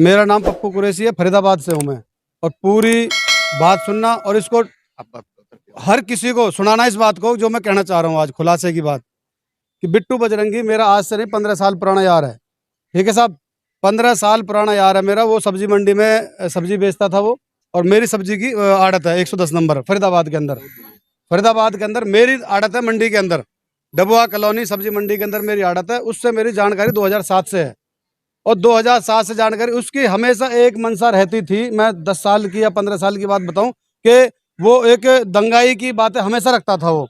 मेरा नाम पप्पू कुरैशी है, फरीदाबाद से हूँ मैं। और पूरी बात सुनना और इसको हर किसी को सुनाना इस बात को जो मैं कहना चाह रहा हूँ आज खुलासे की बात, कि बिट्टू बजरंगी मेरा आज से नहीं 15 साल पुराना यार है। ठीक है साहब, 15 साल पुराना यार है मेरा। वो सब्जी मंडी में सब्जी बेचता था वो, और मेरी सब्जी की आड़त है 110 नंबर फरीदाबाद के अंदर। फरीदाबाद के अंदर मेरी आड़त है, मंडी के अंदर डबुआ कॉलोनी सब्जी मंडी के अंदर मेरी आड़त है। उससे मेरी जानकारी 2007 से है, और 2007 से जानकारी उसकी हमेशा एक मनसा रहती थी। मैं 10 साल की या 15 साल की बात बताऊं कि वो एक दंगाई की बातें हमेशा रखता था वो।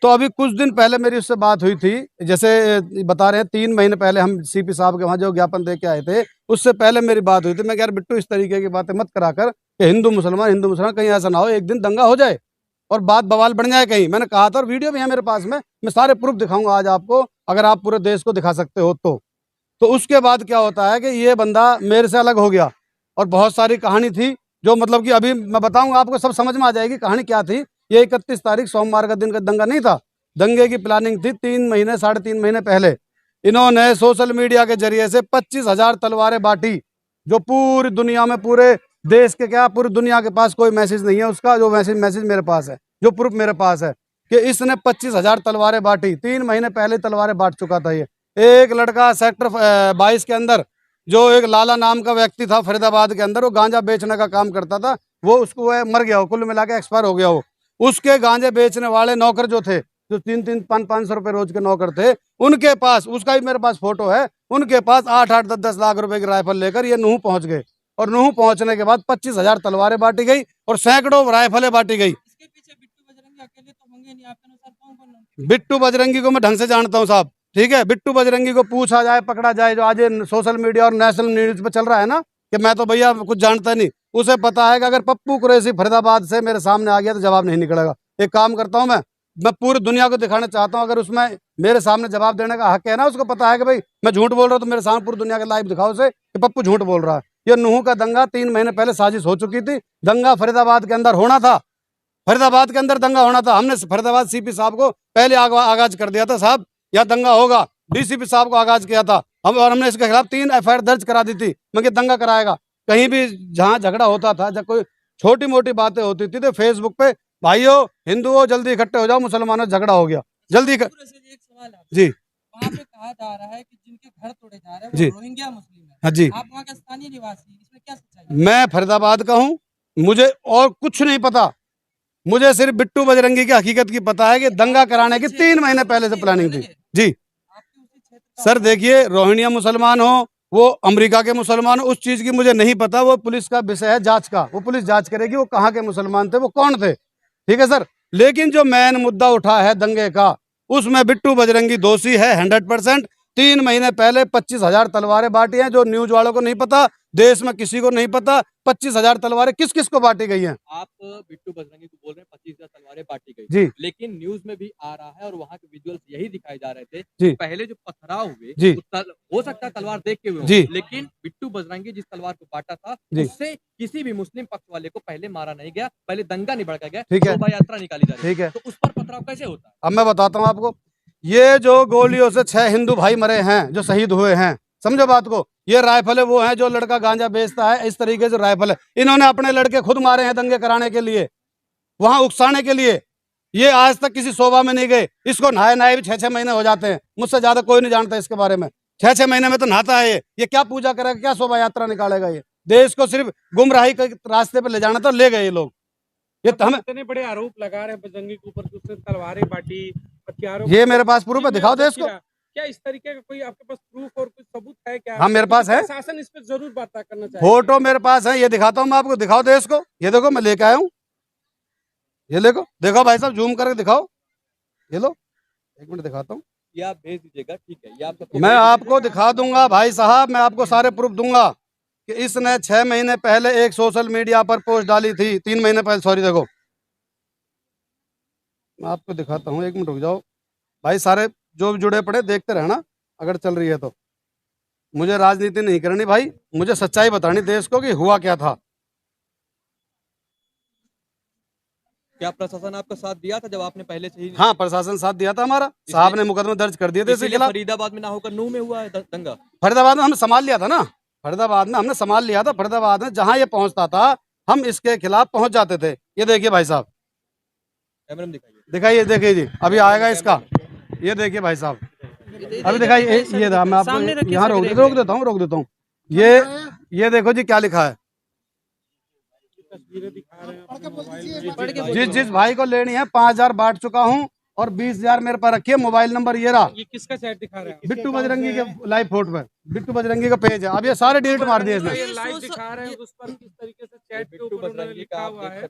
तो अभी कुछ दिन पहले मेरी उससे बात हुई थी, जैसे बता रहे हैं 3 महीने पहले हम सीपी साहब के वहाँ जो ज्ञापन दे के आए थे, उससे पहले मेरी बात हुई थी। मैं यार बिट्टू इस तरीके की बातें मत करा कर कि हिंदू मुसलमान कहीं ऐसा ना हो एक दिन दंगा हो जाए और बात बवाल बन जाए कहीं। मैंने कहा था, और वीडियो भी है मेरे पास में, मैं सारे प्रूफ दिखाऊंगा आज आपको, अगर आप पूरे देश को दिखा सकते हो तो उसके बाद क्या होता है कि ये बंदा मेरे से अलग हो गया, और बहुत सारी कहानी थी जो मतलब कि अभी मैं बताऊंगा आपको, सब समझ में आ जाएगी कहानी क्या थी। ये 31 तारीख सोमवार का दिन का दंगा नहीं था। दंगे की प्लानिंग थी 3 महीने पहले। इन्होंने सोशल मीडिया के जरिए से 25,000 तलवारें बांटी, जो पूरी दुनिया में, पूरे देश के क्या पूरी दुनिया के पास कोई मैसेज नहीं है उसका, जो मैसेज मेरे पास है, जो प्रूफ मेरे पास है कि इसने 25,000 तलवारें बांटी। 3 महीने पहले तलवारें बांट चुका था ये। एक लड़का सेक्टर 22 के अंदर, जो एक लाला नाम का व्यक्ति था फरीदाबाद के अंदर, वो गांजा बेचने का काम करता था। वो उसको मर गया, वो कुल मिला के एक्सपायर हो गया। वो उसके गांजे बेचने वाले नौकर जो थे, जो 300-500 रुपए रोज के नौकर थे, उनके पास, उसका भी मेरे पास फोटो है, उनके पास 8-8, 10-10 लाख रुपए की राइफल लेकर ये नूह पहुंच गए। और नूह पहुंचने के बाद 25,000 तलवारें बांटी गई और सैकड़ों राइफलें बांटी गई। इसके पीछे बिट्टू बजरंगी अकेले तो होंगे नहीं, आपके अनुसार कौन-कौन? बिट्टू बजरंगी को मैं ढंग से जानता हूँ साहब, ठीक है। बिट्टू बजरंगी को पूछा जाए, पकड़ा जाए, जो आज सोशल मीडिया और नेशनल न्यूज पे चल रहा है ना, कि मैं तो भैया कुछ जानता नहीं, उसे पता है कि अगर पप्पू कुरैशी फरीदाबाद से मेरे सामने आ गया तो जवाब नहीं निकलेगा। एक काम करता हूँ, मैं पूरी दुनिया को दिखाना चाहता हूँ, अगर उसमें मेरे सामने जवाब देने का हक है ना, उसको पता है कि भाई मैं झूठ बोल रहा हूँ, तो मेरे सामने पूरी दुनिया के लाइव दिखाओ उसे कि पप्पू झूठ बोल रहा है। ये नूह का दंगा 3 महीने पहले साजिश हो चुकी थी। दंगा फरीदाबाद के अंदर होना था, फरीदाबाद के अंदर दंगा होना था। हमने फरीदाबाद सीपी साहब को पहले आगाज कर दिया था, साहब यहाँ दंगा होगा। डीसीपी साहब को आगाज किया था हम, और हमने इसके खिलाफ 3 एफआईआर दर्ज करा दी थी। मगर दंगा कराएगा कहीं भी, जहाँ झगड़ा होता था, जब कोई छोटी मोटी बातें होती थी तो फेसबुक पे, भाइयों हिंदुओं जल्दी इकट्ठे हो जाओ, मुसलमानों झगड़ा हो गया जल्दी एक सवाल है जी। वहाँ पे कहा जा रहा है कि जिनके घर तोड़े जा रहे हैं जी। वो रोहिंग्या मुस्लिम है। हाँ जी, आप वहाँ के स्थानीय निवासी, इसमें क्या सच्चाई है? मैं फरीदाबाद का हूँ, मुझे और कुछ नहीं पता। मुझे सिर्फ बिट्टू बजरंगी की हकीकत की पता है कि दंगा कराने की 3 महीने पहले से प्लानिंग थी जी। आपके उसी क्षेत्र का सर देखिए, रोहिंग्या मुसलमान हो, वो अमेरिका के मुसलमान हो, उस चीज की मुझे नहीं पता। वो पुलिस का विषय है जांच का, वो पुलिस जांच करेगी वो कहाँ के मुसलमान थे, वो कौन थे, ठीक है सर। लेकिन जो मेन मुद्दा उठा है दंगे का, उसमें बिट्टू बजरंगी दोषी है 100%। 3 महीने पहले 25,000 तलवारें बांटी हैं, जो न्यूज वालों को नहीं पता, देश में किसी को नहीं पता। 25,000 तलवारें किस किस को बांटी गई हैं। आप बिट्टू बजरंगी को बोल रहे हैं 25,000 तलवारें बांटी गई, जी लेकिन न्यूज में भी आ रहा है और वहाँ के विजुअल्स यही दिखाए जा रहे थे जी। कि पहले जो पथराव हुए, जी। हो सकता है तलवार देख के हुए जी। हों, लेकिन बिट्टू बजरंगी जिस तलवार को बांटा था, जी। उससे किसी भी मुस्लिम पक्ष वाले को पहले मारा नहीं गया, पहले दंगा नहीं भड़का गया, ठीक है। शोभा यात्रा निकाली जा रही ठीक है, तो उस पर पथराव कैसे होता है? अब मैं बताता हूँ आपको। ये जो गोलियों से 6 हिंदू भाई मरे हैं, जो शहीद हुए हैं, समझो बात को। ये राइफल है, वो है जो लड़का गांजा बेचता है, इस तरीके से राइफल है। इन्होंने अपने लड़के खुद मारे हैं दंगे कराने के लिए, वहां उकसाने के लिए। ये आज तक किसी शोभा में नहीं गए। इसको नहाए भी 6-6 महीने हो जाते हैं, मुझसे ज्यादा कोई नहीं जानता इसके बारे में। 6-6 महीने में तो नहाता है ये क्या पूजा करेगा, क्या शोभा यात्रा निकालेगा। ये देश को सिर्फ गुमराही के रास्ते पर ले जाना था, ले गए ये लोग। ये तो हमें इतने बड़े आरोप लगा रहे हैं बजरंगी के ऊपर कि उसने तलवारें बांटी, हथियारों ये मेरे पास प्रूफ है, दिखाओ देश को। क्या इस तरीके का कोई आपके पास प्रूफ और कुछ सबूत है क्या? हाँ, मेरे पास है। प्रशासन इस पर जरूर बात करना चाहिए। फोटो मेरे पास है, ये दिखाता हूँ मैं आपको, दिखाओ देश को। ये देखो मैं लेके आया हूँ, ये देखो, देखो भाई साहब, जूम करके दिखाओ। ये लो, 1 मिनट दिखाता हूँ। ये आप भेज दीजिएगा, ठीक है, ये आप मैं आपको दिखा दूंगा भाई साहब, मैं आपको सारे प्रूफ दूंगा कि इसने 6 महीने पहले एक सोशल मीडिया पर पोस्ट डाली थी। 3 महीने पहले, सॉरी, देखो मैं आपको दिखाता हूँ। 1 मिनट रुक जाओ भाई, सारे जो भी जुड़े पड़े देखते रहना अगर चल रही है तो। मुझे राजनीति नहीं करनी भाई, मुझे सच्चाई बतानी देश को कि हुआ क्या था। क्या प्रशासन आपका साथ दिया था जब आपने पहले से ही? हाँ, प्रशासन साथ दिया था हमारा, साहब ने मुकदमा दर्ज कर दिए थे इसके खिलाफ। फरीदाबाद में ना होकर नूह में हुआ है दंगा? फरीदाबाद में हमने संभाल लिया था ना, फरीदाबाद में हमने संभाल लिया था। फरीदाबाद में जहां ये पहुंचता था हम इसके खिलाफ पहुंच जाते थे। ये देखिए भाई साहब, कैमरे में दिखाइए। दिखाइए, देखिए जी, अभी आएगा इसका। ये देखिए भाई साहब, अभी दिखाइए। ये मैं सामने आपको रखिए यहाँ इसके रोक देता हूँ। ये देखो जी क्या लिखा है। तस्वीरें दिखा रहे हैं अपने मोबाइल में। जिस भाई को लेनी है 5,000 बांट चुका हूँ और 20,000 मेरे पास रखी है। मोबाइल नंबर ये रहा, ये किसका चैट दिखा रहे हैं? बिट्टू बजरंगी के लाइव फोटो पे, बिट्टू बजरंगी का पेज है। अब ये सारे डिलीट मार दिए इसने। ये लाइव दिखा रहे हैं उस पर किस तरीके से चैट के ऊपर उन्होंने लिखा हुआ है।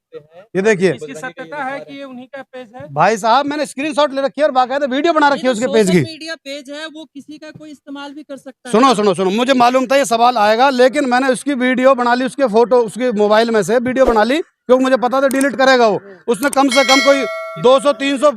ये देखिए इसकी सत्यता है कि ये उन्हीं का पेज है। भाई साहब, मैंने स्क्रीनशॉट ले रखी है और बाकायदा वीडियो बना रखी है उसके पेज की। मीडिया पेज है, वो किसी का कोई इस्तेमाल भी कर सकता है। सुनो, मुझे मालूम था ये सवाल आएगा, लेकिन मैंने उसकी वीडियो बना ली, उसके फोटो उसके मोबाइल में से वीडियो बना ली, क्योंकि मुझे पता था डिलीट करेगा वो। उसने कम से कम कोई 200, 300,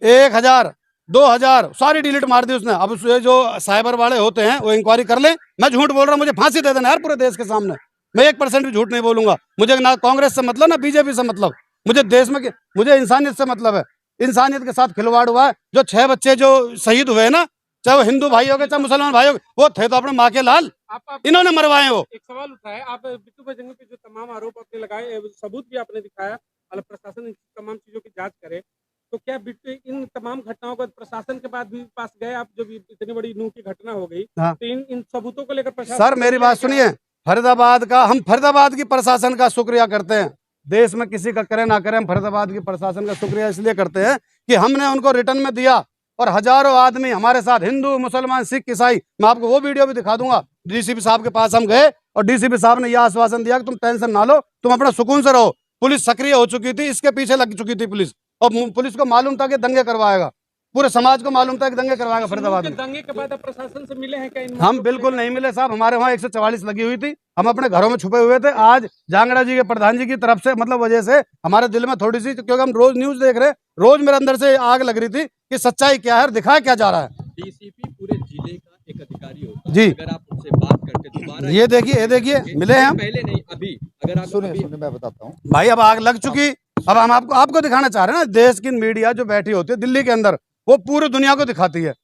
1,000, 2,000 सारी डिलीट मार दी उसने। अब उसके जो साइबर वाले होते हैं वो इंक्वायरी कर ले। मैं झूठ बोल रहा हूँ, मुझे फांसी दे देना यार पूरे देश के सामने। मैं 1% भी झूठ नहीं बोलूंगा। मुझे ना कांग्रेस से मतलब, ना बीजेपी से मतलब। मुझे देश में, मुझे इंसानियत से मतलब है। इंसानियत के साथ खिलवाड़ हुआ है। जो 6 बच्चे जो शहीद हुए ना, चाहे वो हिंदू भाई हो गए चाहे मुसलमान भाई हो गए, वो थे तो अपने माँ के लाल, इन्होंने मरवाए। वो एक सवाल उठाया, आप बिट्टू बजरंगी पे जो तमाम आरोप आपने लगाए, सबूत भी आपने दिखाया, मतलब प्रशासन इन तमाम चीजों की जांच करे, तो क्या बिट्टू इन तमाम घटनाओं को प्रशासन के बाद भी पास गए आप? जो भी इतनी बड़ी नूह की घटना हो गई, हाँ। तो इन सबूतों को लेकर प्रशासन, सर मेरी बात सुनिए, हम फरीदाबाद की प्रशासन का शुक्रिया करते हैं। देश में किसी का करे ना करे, हम फरीदाबाद की प्रशासन का शुक्रिया इसलिए करते हैं कि हमने उनको रिटर्न में दिया और हजारों आदमी हमारे साथ, हिंदू, मुसलमान, सिख, ईसाई, मैं आपको वो वीडियो भी दिखा दूंगा। डीसीपी साहब के पास हम गए और डीसीपी साहब ने यह आश्वासन दिया कि तुम टेंशन ना लो, तुम अपना सुकून से रहो। पुलिस सक्रिय हो चुकी थी, इसके पीछे लग चुकी थी पुलिस, और पुलिस को मालूम था कि दंगे करवाएगा, पूरे समाज को मालूम था कि दंगे करवाएगा फरीदाबाद में। दंगे के बाद आप प्रशासन से मिले हैं क्या? हम बिल्कुल नहीं मिले साहब, हमारे वहाँ 144 लगी हुई थी, हम अपने घरों में छुपे हुए थे। आज जांगड़ा जी के प्रधान जी की तरफ से मतलब वजह से हमारे दिल में थोड़ी सी, क्योंकि हम रोज न्यूज देख रहे हैं, रोज मेरे अंदर से आग लग रही थी कि सच्चाई क्या है और दिखाया क्या जा रहा है। डीसीपी पूरे जिले का एक अधिकारी होता है। जी। अगर आप उनसे बात करके दोबारा, ये देखिए मिले हैं हम। पहले नहीं अभी, अगर आप सुने मैं बताता हूँ भाई, अब आग लग चुकी। अब हम आपको दिखाना चाह रहे हैं ना, देश की मीडिया जो बैठी होती है दिल्ली के अंदर, वो पूरी दुनिया को दिखाती है।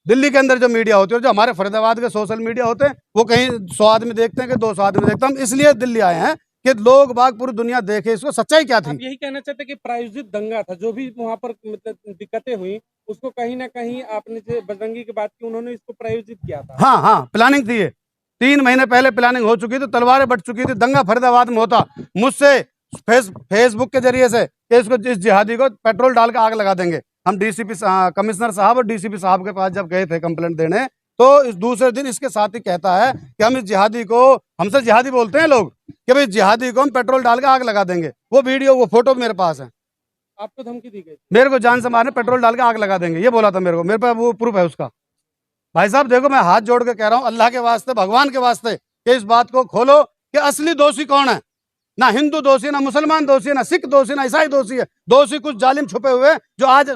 दिल्ली के अंदर जो मीडिया होती है, जो हमारे फरीदाबाद के सोशल मीडिया होते हैं, वो कहीं 100 आदमी देखते हैं कि 200 आदमी देखते हैं। हम इसलिए दिल्ली आए हैं कि लोग बाग पूरी दुनिया देखे इसको, सच्चाई क्या थी। आप यही कहना चाहते हैं कि प्रायोजित दंगा था, जो भी वहाँ पर मतलब दिक्कतें हुई, उसको कहीं ना कहीं आपने जो बजरंगी की बात की, उन्होंने इसको प्रायोजित किया था। हाँ, प्लानिंग थी ये। 3 महीने पहले प्लानिंग हो चुकी थी, तलवारें बट चुकी थी, दंगा फरीदाबाद में होता। मुझसे फेसबुक के जरिए से कि इसको, इस जिहादी को पेट्रोल डाल के आग लगा देंगे। हम डीसीपी कमिश्नर साहब और डीसीपी साहब के पास जब गए थे कंप्लेंट देने, तो इस दूसरे दिन इसके साथ ही कहता है कि हम इस जिहादी को, हमसे जिहादी बोलते हैं लोग, कि भाई जिहादी को हम पेट्रोल डाल के आग लगा देंगे। वो वीडियो, वो फोटो मेरे पास है। आपको धमकी दी गई? मेरे को जान से मारने, पेट्रोल डाल के आग लगा देंगे, ये बोला था मेरे को। मेरे पास वो प्रूफ है उसका। भाई साहब देखो, मैं हाथ जोड़ के कह रहा हूँ, अल्लाह के वास्ते, भगवान के वास्ते, कि इस बात को खोलो कि असली दोषी कौन है। ना हिंदू दोषी, ना मुसलमान दोषी, ना सिख दोषी, ना ईसाई दोषी है। दोषी कुछ जालिम छुपे हुए हैं, जो आज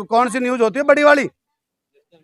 कौन सी न्यूज होती है बड़ी वाली,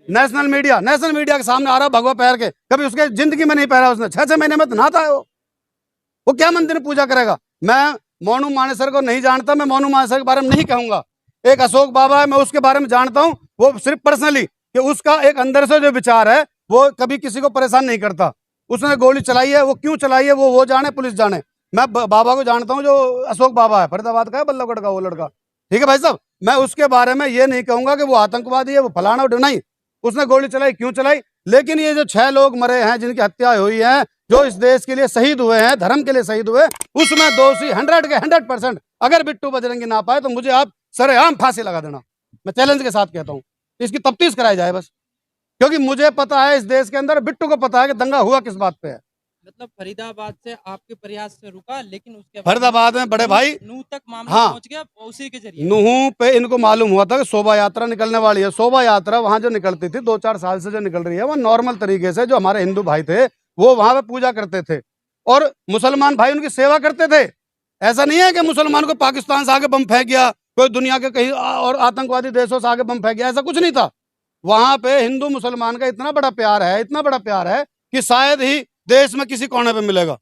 नेशनल मीडिया के सामने आ रहा भगवा पैर के। कभी उसके जिंदगी में नहीं पहरा उसने, 6 महीने में तो नहाता है वो क्या मंदिर में पूजा करेगा। मैं मोनू मानेसर को नहीं जानता, मैं मोनू मानेसर के बारे में नहीं कहूंगा। एक अशोक बाबा है, मैं उसके बारे में जानता हूँ, वो सिर्फ पर्सनली, कि उसका एक अंदर से जो विचार है वो कभी किसी को परेशान नहीं करता। उसने गोली चलाई है, वो क्यों चलाई है वो जाने, पुलिस जाने। मैं बाबा को जानता हूँ, जो अशोक बाबा है, फरीदाबाद का है, बल्लभगढ़ का वो लड़का, ठीक है भाई साहब। मैं उसके बारे में ये नहीं कहूंगा कि वो आतंकवादी है, वो फलाना नहीं। उसने गोली चलाई, क्यों चलाई। लेकिन ये जो 6 लोग मरे हैं, जिनकी हत्या हुई है, जो इस देश के लिए शहीद हुए हैं, धर्म के लिए शहीद हुए, उसमें दोषी 100 के 100%। अगर बिट्टू बजरंगी ना पाए तो मुझे आप सरेआम फांसी लगा देना, मैं चैलेंज के साथ कहता हूँ। इसकी तफ्तीश कराई जाए बस, क्योंकि मुझे पता है, इस देश के अंदर बिट्टू को पता है कि दंगा हुआ किस बात पे है। मतलब फरीदाबाद से आपके प्रयास से रुका, लेकिन उसके बाद फरीदाबाद में बड़े भाई नूह तक मामला हाँ, पहुंच गया उसी के जरिए। नूह पे इनको मालूम हुआ था कि शोभा यात्रा निकलने वाली है। शोभा यात्रा वहां जो निकलती थी 2-4 साल से जो निकल रही है, वो नॉर्मल तरीके से, जो हमारे हिंदू भाई थे वो वहां पे पूजा करते थे और मुसलमान भाई उनकी सेवा करते थे। ऐसा नहीं है कि मुसलमान को पाकिस्तान से आगे बम फेंक गया, कोई दुनिया के कहीं और आतंकवादी देशों से आगे बम फेंक गया, ऐसा कुछ नहीं था। वहां पे हिंदू मुसलमान का इतना बड़ा प्यार है, इतना बड़ा प्यार है कि शायद ही देश में किसी कोने पे मिलेगा,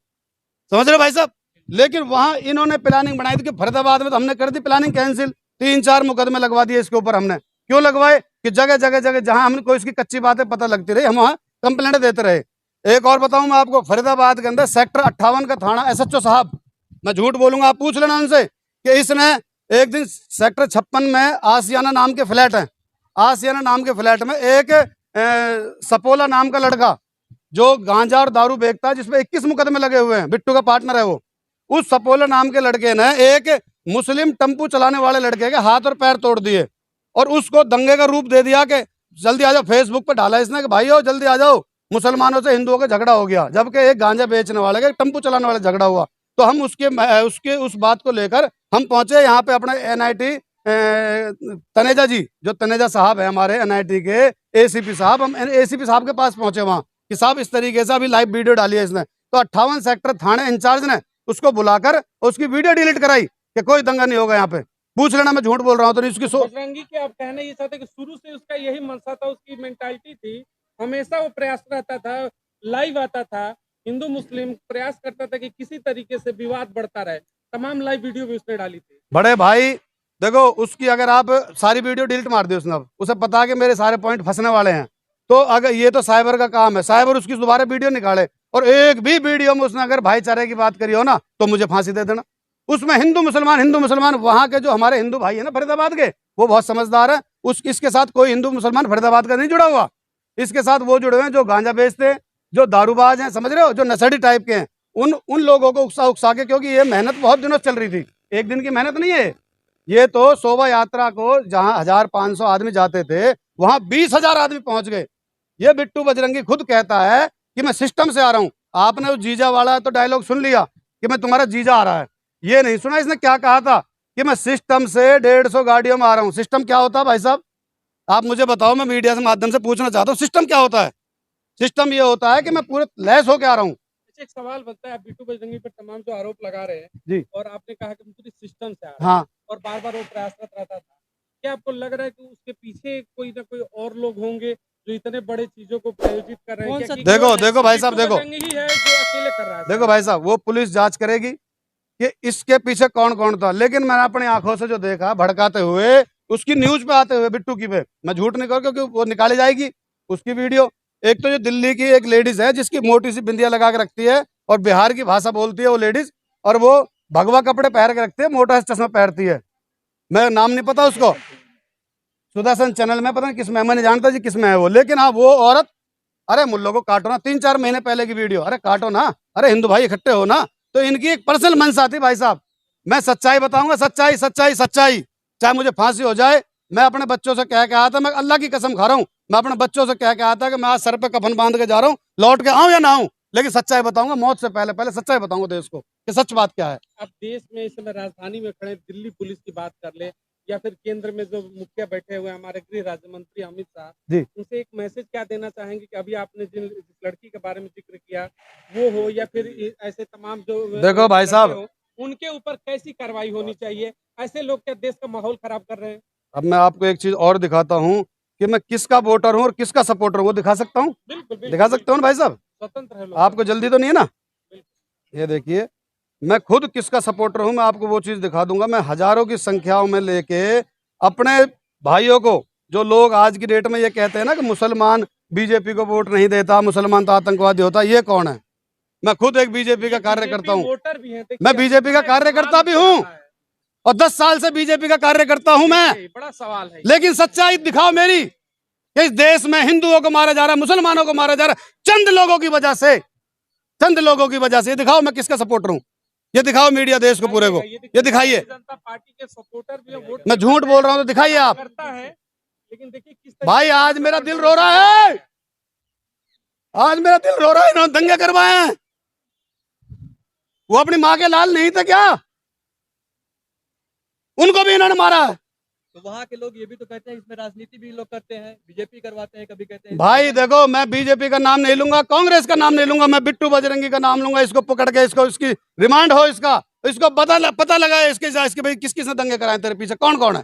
समझ रहे भाई साहब। लेकिन वहां इन्होंने प्लानिंग बनाई थी कि फरीदाबाद में, तो हमने कर दी प्लानिंग कैंसिल, 3-4 मुकदमे लगवा दिए इसके ऊपर हमने। क्यों लगवाए? कि जगह जगह जगह जहां हमको इसकी कच्ची बातें पता लगती रही, हम वहां कंप्लेंट देते रहे। एक और बताऊं मैं आपको, फरीदाबाद के अंदर सेक्टर 58 का थाना SHO साहब, मैं झूठ बोलूंगा, आप पूछ लेना उनसे, कि इसने एक दिन सेक्टर 56 में आसियाना नाम के फ्लैट है, आसियाना नाम के फ्लैट में एक सपोला नाम का लड़का जो गांजा और दारू बेचता है, जिसपे 21 मुकदमे लगे हुए हैं, बिट्टू का पार्टनर है वो, उस सपोला नाम के लड़के ने एक मुस्लिम टेम्पू चलाने वाले लड़के के हाथ और पैर तोड़ दिए और उसको दंगे का रूप दे दिया कि जल्दी आ जाओ। फेसबुक पे डाला इसने कि भाइयों जल्दी आ जाओ, मुसलमानों से हिंदुओं का झगड़ा हो गया, जबकि एक गांजा बेचने वाले का टेम्पू चलाने वाले झगड़ा हुआ। तो हम उसके उस बात को लेकर हम पहुंचे यहाँ पे अपने NIT तनेजा जी, जो तनेजा साहब है हमारे NIT के ACP साहब, हम ACP साहब के पास पहुंचे वहां कि साहब इस तरीके से अभी लाइव वीडियो डाली है इसने। तो 58 सेक्टर थाने इंचार्ज ने उसको बुलाकर उसकी वीडियो डिलीट कराई कि कोई दंगा नहीं होगा यहाँ पे। पूछ लेना, मैं झूठ बोल रहा हूँ तो इसकी बजरंगी के आप कहना ये चाहते कि शुरू से उसका यही मनसा था, उसकी मेंटालिटी थी, हमेशा वो प्रयास रहता था, लाइव आता था, हिंदू मुस्लिम प्रयास करता था कि किसी तरीके से विवाद बढ़ता रहे, तमाम लाइव वीडियो भी उसने डाली थी। बड़े भाई देखो, उसकी अगर आप सारी वीडियो डिलीट मार दी उसने, अब उसे पता है कि मेरे सारे पॉइंट फंसने वाले हैं, तो अगर ये तो साइबर का काम है, साइबर उसकी दोबारा वीडियो निकाले और एक भी वीडियो में उसने अगर भाईचारे की बात करी हो ना तो मुझे फांसी दे देना। उसमें हिंदू मुसलमान वहां के जो हमारे हिंदू भाई है ना फरीदाबाद के, वो बहुत समझदार है, इसके साथ कोई हिंदू मुसलमान फरीदाबाद का नहीं जुड़ा हुआ, इसके साथ वो जुड़े हुए हैं जो गांजा बेचते हैं, जो दारूबाज हैं, समझ रहे हो, जो नशेड़ी टाइप के हैं, उन लोगों को उकसा के, क्योंकि ये मेहनत बहुत दिनों से चल रही थी, एक दिन की मेहनत नहीं है ये। तो शोभा यात्रा को जहां 1500 आदमी जाते थे वहां 20,000 आदमी पहुंच गए। ये बिट्टू बजरंगी खुद कहता है कि मैं सिस्टम से आ रहा हूं। आपने उस जीजा वाला तो डायलॉग सुन लिया कि मैं तुम्हारा जीजा आ रहा है, ये नहीं सुना इसने क्या कहा था कि मैं सिस्टम से 150 गाड़ियों में आ रहा हूं। सिस्टम क्या होता है भाई साहब, आप मुझे बताओ, मैं मीडिया के माध्यम से पूछना चाहता हूँ, सिस्टम क्या होता है? सिस्टम ये होता है कि मैं पूरे लैस होके आ रहा हूँ। एक सवाल बनता है, आप बिट्टू बजरंगी पर तमाम जो आरोप लगा रहे हैं जी, और आपने कहा कि पूरी सिस्टम से आ रहे हैं, हाँ, और बार बार वो प्रयासरत रहता था, क्या आपको लग रहा है कि उसके पीछे कोई ना कोई और लोग होंगे जो इतने बड़े चीजों को प्रायोजित कर रहे हैं? क्या कि देखो भाई साहब, बिट्टू बजरंगी ही है जो अकेले कर रहा है? देखो भाई साहब, वो पुलिस जांच करेगी कि इसके पीछे कौन कौन था, लेकिन मैंने अपनी आंखों से जो देखा भड़काते हुए, उसकी न्यूज पे आते हुए बिट्टू की पे, मैं झूठ नहीं कहूँ क्योंकि वो निकाली जाएगी उसकी वीडियो। एक तो जो दिल्ली की एक लेडीज है जिसकी मोटी सी बिंदिया लगा के रखती है और बिहार की भाषा बोलती है वो लेडीज, और वो भगवा कपड़े पहन के रखती है, मोटा सा चश्मा पहनती है, मैं नाम नहीं पता उसको, सुदर्शन चैनल में, पता नहीं किस में, मैं नहीं जानता जी किस में है वो, लेकिन हाँ वो औरत, अरे मुल्लों को काटो ना, 3-4 महीने पहले की वीडियो, अरे काटो ना, अरे हिंदू भाई इकट्ठे हो ना। तो इनकी एक पर्सनल मंशा थी भाई साहब, मैं सच्चाई बताऊंगा, सच्चाई सच्चाई सच्चाई, चाहे मुझे फांसी हो जाए। मैं अपने बच्चों से कह के आया था, मैं अल्लाह की कसम खा रहा हूँ, मैं अपने बच्चों से कह के आया था कि मैं आज सर पे कफन बांध के जा रहा हूँ, लौट के आऊं या ना आऊं, लेकिन सच्चाई बताऊंगा, मौत से पहले पहले सच्चाई बताऊंगा देश को कि सच बात क्या है। अब देश में इस समय राजधानी में खड़े दिल्ली पुलिस की बात कर ले, या फिर केंद्र में जो मुखिया बैठे हुए हैं हमारे गृह राज्य मंत्री अमित शाह जी, उनसे एक मैसेज क्या देना चाहेंगे कि अभी आपने जिस लड़की के बारे में जिक्र किया वो हो, या फिर ऐसे तमाम जो देखो भाई लड़के साहब, हो, उनके ऊपर कैसी कार्रवाई होनी चाहिए? ऐसे लोग क्या देश का माहौल खराब कर रहे हैं? अब मैं आपको एक चीज और दिखाता हूँ कि मैं किसका वोटर हूँ और किसका सपोर्टर हूँ, वो दिखा सकता हूँ, बिल्कुल बिल्कुल, दिखा सकता हूँ ना भाई साहब, स्वतंत्र है लोग। आपको जल्दी तो नहीं है ना? ये देखिए, मैं खुद किसका सपोर्टर हूं, मैं आपको वो चीज दिखा दूंगा। मैं हजारों की संख्याओं में लेके अपने भाइयों को, जो लोग आज की डेट में ये कहते हैं ना कि मुसलमान बीजेपी को वोट नहीं देता, मुसलमान तो आतंकवादी होता, ये कौन है? मैं खुद एक बीजेपी का कार्यकर्ता हूँ, वोटर भी हैं, देखिए, मैं बीजेपी का कार्यकर्ता भी हूँ और 10 साल से बीजेपी का कार्यकर्ता हूं मैं, बड़ा सवाल है। लेकिन सच्चाई दिखाओ मेरी कि इस देश में हिंदुओं को मारा जा रहा है, मुसलमानों को मारा जा रहा है, चंद लोगों की वजह से, चंद लोगों की वजह से। ये दिखाओ मैं किसका सपोर्टर हूँ, ये दिखाओ मीडिया देश को पूरे को, ये दिखाइए। जनता पार्टी के सपोर्टर भी हैं, वोट मैं झूठ बोल रहा हूँ तो दिखाइए आप। करता है, लेकिन देखिए किस भाई आज मेरा दिल रो रहा है, आज मेरा दिल रो रहा है, इन्होंने दंगे करवाए हैं। वो अपनी माँ के लाल नहीं थे क्या? उनको भी इन्होंने मारा है। तो वहाँ के लोग ये भी तो कहते हैं इसमें राजनीति भी लोग करते हैं, बीजेपी करवाते हैं, कभी कहते हैं। भाई देखो, मैं बीजेपी का नाम नहीं लूंगा, कांग्रेस का नाम नहीं लूंगा, मैं बिट्टू बजरंगी का नाम लूंगा। इसको पकड़ के इसकी रिमांड हो, इसको पता लगा इसके भाई किस किसने दंगे कराए, तेरे पीछे कौन कौन है।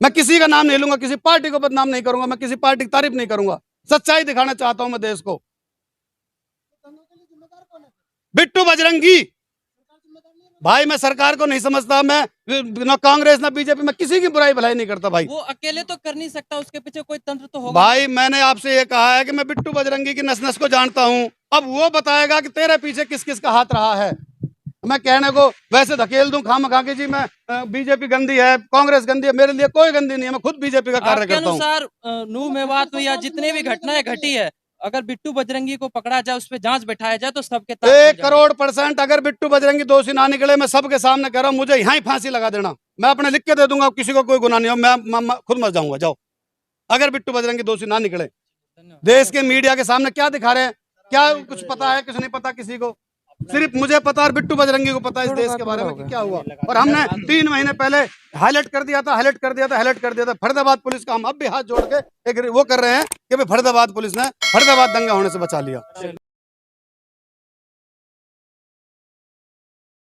मैं किसी का नाम नहीं लूंगा, किसी पार्टी को बदनाम नहीं करूंगा, मैं किसी पार्टी की तारीफ नहीं करूंगा, सच्चाई दिखाना चाहता हूं मैं देश को। बिट्टू बजरंगी भाई मैं सरकार को नहीं समझता, मैं ना कांग्रेस ना बीजेपी, मैं किसी की बुराई भलाई नहीं करता भाई। वो अकेले तो कर नहीं सकता, उसके पीछे कोई तंत्र तो होगा। भाई मैंने आपसे ये कहा है कि मैं बिट्टू बजरंगी की नस नस को जानता हूँ, अब वो बताएगा कि तेरे पीछे किस किस का हाथ रहा है। मैं कहने को वैसे धकेल दूं खामखा के जी, मैं बीजेपी गंदी है, कांग्रेस गंदी है, मेरे लिए कोई गंदी नहीं है, मैं खुद बीजेपी का कार्य आपके करता हूँ। अनुसार नूह मेवात हुई या जितने भी घटनाएं घटी है, अगर बिट्टू बजरंगी को पकड़ा जाए, उस पर जांच बैठाया जाए तो सबके तार खुल 1 जाएंगे। करोड़ % अगर बिट्टू बजरंगी दोषी ना निकले, मैं सबके सामने कह रहा हूँ, मुझे यहाँ ही फांसी लगा देना, मैं अपने लिख के दे दूंगा, किसी को कोई गुनाह नहीं हो, मैं खुद मर जाऊंगा। जाओ, अगर बिट्टू बजरंगी दोषी ना निकले। धन्यवाद। देश के मीडिया के सामने क्या दिखा रहे हैं, क्या कुछ पता है, कुछ नहीं पता किसी को, सिर्फ मुझे पता और बिट्टू बजरंगी को पता है इस देश के बारे में कि क्या हुआ। और हमने 3 महीने पहले हाईलाइट कर दिया था फरीदाबाद पुलिस का हम अब भी हाथ जोड़ के एक वो कर रहे हैं कि भाई फरीदाबाद पुलिस ने फरीदाबाद दंगा होने से बचा लिया।